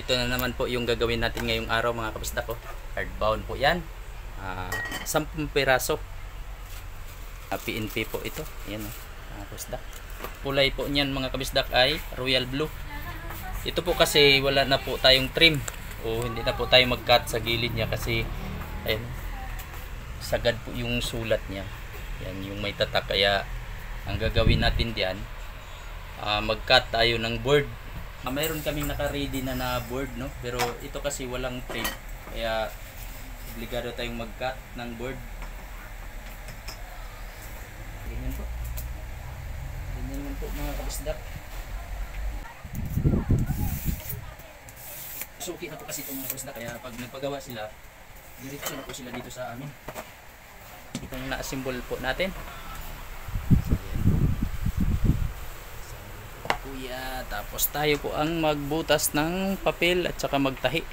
ito na naman po yung gagawin natin ngayong araw mga kabisdak ko. Hardbound po yan. 10 piraso. PNP po ito. Yan mga kabisdak. Kulay po niyan mga kabisdak ay royal blue. Ito po kasi wala na po tayong trim. O hindi na po tayo mag-cut sa gilid niya kasi ayun, sagad po yung sulat niya. Yan yung may tatak. Kaya ang gagawin natin diyan, mag-cut tayo ng board. Mayroon kaming naka-ready na board, no? Pero ito kasi walang trim. Kaya obligado tayong mag-cut ng board. Ganyan po. Ganyan lang po mga kabisdak. Suki na po kasi itong mga kabisdak. Kaya pag nagpagawa sila, diretso na po sila dito sa amin. Itong na-assemble po natin. Tapos tayo po ang magbutas ng papel at saka magtahi.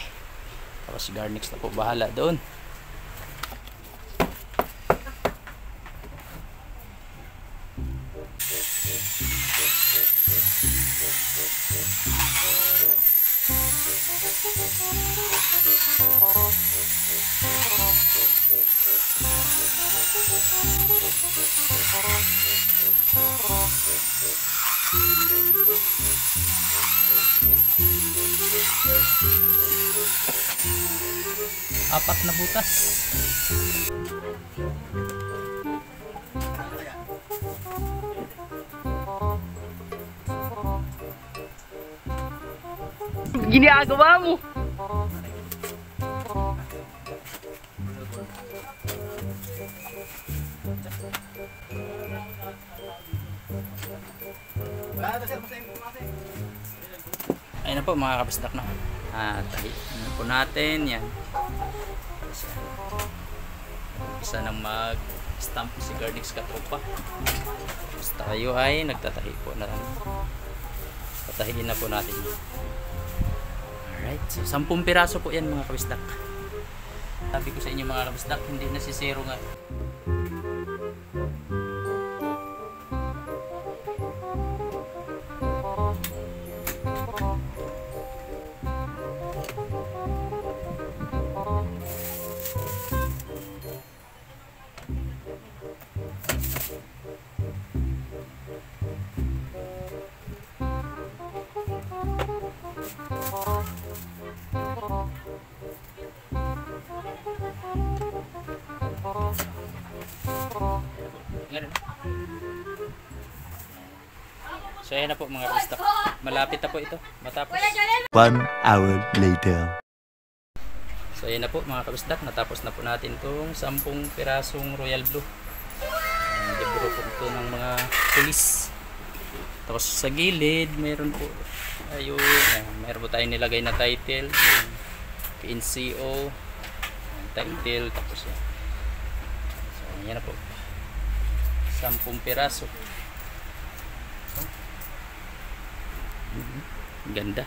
Tapos garnish na po bahala doon. Apat na butas. Ginagawa mo. Ayun na po mga kabisdak na. Tahi na po natin yan. Isa nang mag-stamp si Garnix Katropa. Tapos tayo ay nagtatahi po na. Patahiin na po natin. Alright, so 10 piraso po yan mga kabisdak. Sabi ko sa inyo mga kabisdak, hindi na si zero nga. So ayan na po mga kabisdak. Malapit na po ito. Matapos. 1 hour later. So ayan na po mga kabisdak. Natapos na po natin itong 10 pirasong royal blue. Libro po ito ng mga pulis. Tapos sa gilid mayroon po ayun, mayroon po tayong nilagay na title, PNCO title. Tapos yan. So ayan na po 10 piraso. Ganda.